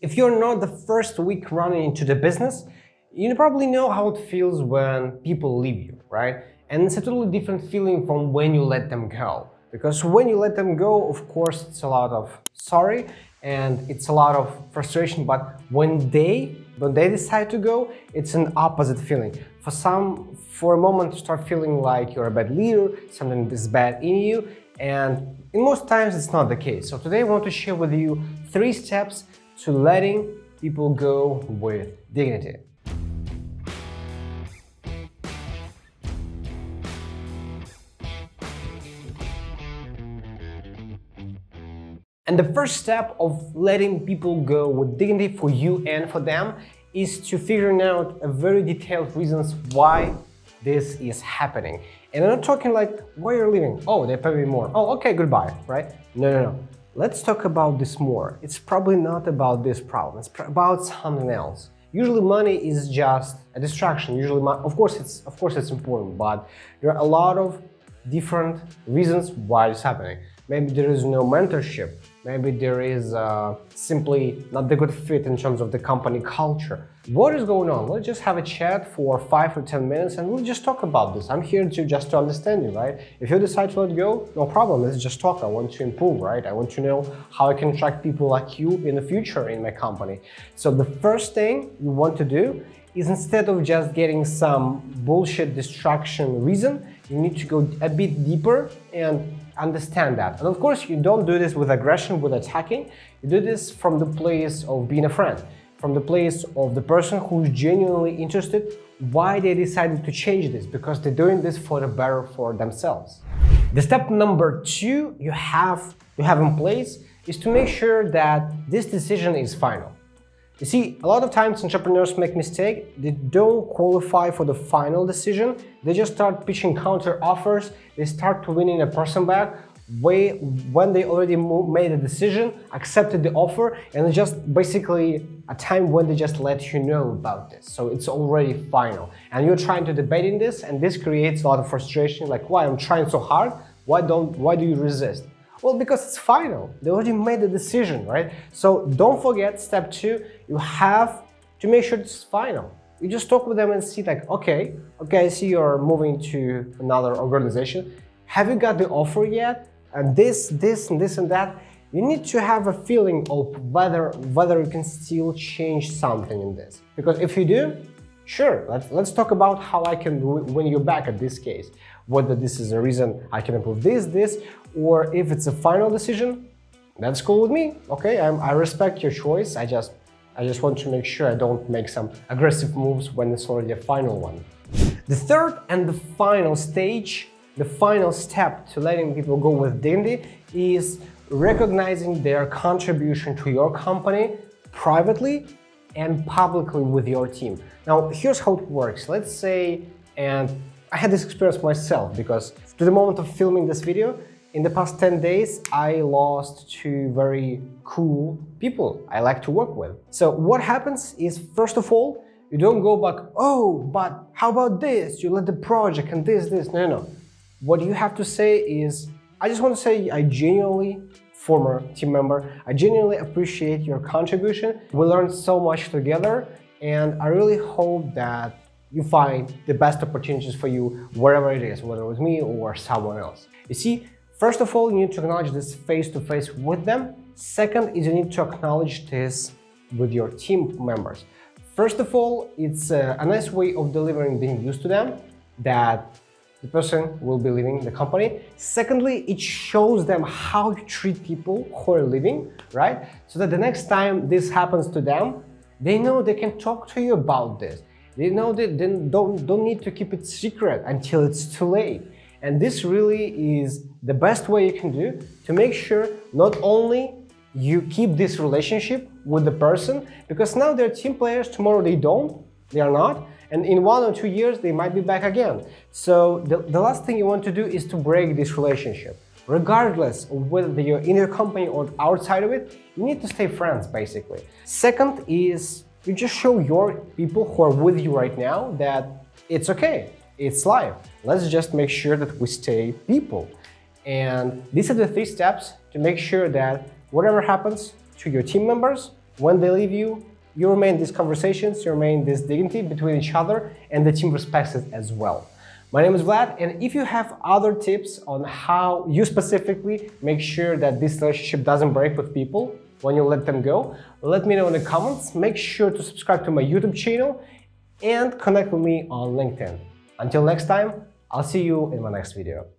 If you're not the first week running into the business, you probably know how it feels when people leave you, right? And it's a totally different feeling from when you let them go. Because when you let them go, of course, it's a lot of sorry and it's a lot of frustration, but when they decide to go, it's an opposite feeling. For a moment, you start feeling like you're a bad leader, something is bad in you, and in most times it's not the case. So today I want to share with you 3 steps to letting people go with dignity. And the first step of letting people go with dignity for you and for them is to figuring out a very detailed reasons why this is happening. And I'm not talking like, why you're leaving? Oh, they pay me more. Oh, okay, goodbye, right? No. Let's talk about this more. It's probably not about this problem. It's about something else. Usually money is just a distraction. Usually, of course it's important, but there are a lot of different reasons why it's happening. Maybe there is no mentorship. Maybe there is simply not the good fit in terms of the company culture. What is going on? Let's just have a chat for 5 or 10 minutes and we'll just talk about this. I'm here to understand you, right? If you decide to let go, no problem. Let's just talk. I want to improve, right? I want to know how I can attract people like you in the future in my company. So the first thing you want to do is, instead of just getting some bullshit distraction reason, you need to go a bit deeper and understand that. And of course, you don't do this with aggression, with attacking. You do this from the place of being a friend, from the place of the person who's genuinely interested why they decided to change this, because they're doing this for the better for themselves. The step number 2 you have in place is to make sure that this decision is final. You see, a lot of times entrepreneurs make mistake. They don't qualify for the final decision. They just start pitching counter offers. They start to winning a person back when they already made a decision, accepted the offer, and it's just basically a time when they just let you know about this. So it's already final. And you're trying to debate in this, and this creates a lot of frustration, like, why I'm trying so hard? Why do you resist? Well, because it's final. They already made the decision, right? So don't forget, step 2, you have to make sure it's final. You just talk with them and see like, okay, I see you're moving to another organization. Have you got the offer yet? And this, and this, and that. You need to have a feeling of whether you can still change something in this. Because if you do, sure, let's talk about how I can win you back at this case. Whether this is a reason I can improve this, or if it's a final decision, that's cool with me. Okay, I respect your choice. I just want to make sure I don't make some aggressive moves when it's already a final one. The third and the final stage, the final step to letting people go with dignity is recognizing their contribution to your company privately and publicly with your team. Now, here's how it works. Let's say, and I had this experience myself, because to the moment of filming this video, in the past 10 days, I lost 2 very cool people I like to work with. So what happens is, first of all, you don't go back, oh, but how about this? You let the project and this. No. What you have to say is, I just want to say I genuinely, former team member, I genuinely appreciate your contribution. We learned so much together, and I really hope that you find the best opportunities for you wherever it is, whether it was me or someone else. You see, first of all, you need to acknowledge this face-to-face with them. Second is you need to acknowledge this with your team members. First of all, it's a nice way of delivering the news to them that the person will be leaving the company. Secondly, it shows them how to treat people who are leaving, right? So that the next time this happens to them, they know they can talk to you about this. They know that they don't need to keep it secret until it's too late. And this really is the best way you can do to make sure not only you keep this relationship with the person, because now they're team players, tomorrow they are not, and in 1 or 2 years they might be back again. So the last thing you want to do is to break this relationship. Regardless of whether you're in your company or outside of it, you need to stay friends, basically. Second is you just show your people who are with you right now that it's okay, it's life. Let's just make sure that we stay people. And these are the 3 steps to make sure that whatever happens to your team members, When they leave you, you remain these conversations, you remain this dignity between each other, and the team respects it as well. My name is Vlad, and if you have other tips on how you specifically make sure that this relationship doesn't break with people when you let them go, let me know in the comments. Make sure to subscribe to my YouTube channel and connect with me on LinkedIn. Until next time, I'll see you in my next video.